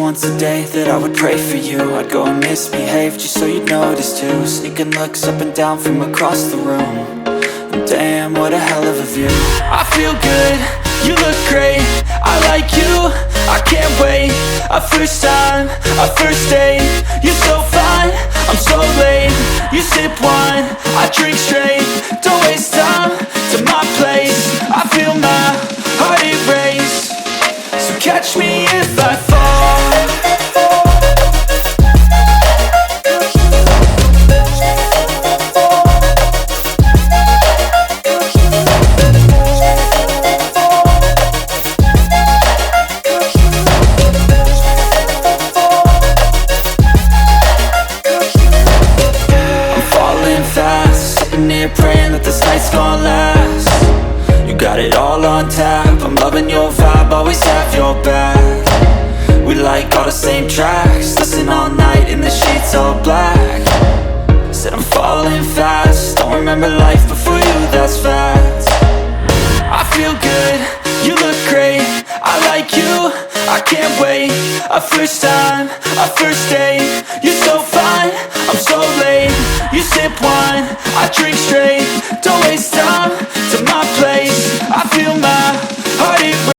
once a day that I would pray for you. I'd go and misbehave just so you'd notice too. Sneaking looks up and down from across the room. And damn, what a hell of a view. I feel good, you look great, I like you, I can't wait. A first time, a first date, you're so fine, I'm so late. You sip wine, I drink straight. Don't waste time to my place. I feel my heart erase. So catch me if I fall. Praying that this night's gonna last. You got it all on tap, I'm loving your vibe, always have your back. We like all the same tracks, listen all night in the sheets all black. Said I'm falling fast, don't remember life before you, that's fact. I feel good, you look great, I like you, I can't wait. A first time, a first date, you're so fine, I'm so late. You sip wine, I drink straight. Don't waste time to my place. I feel my heart erase.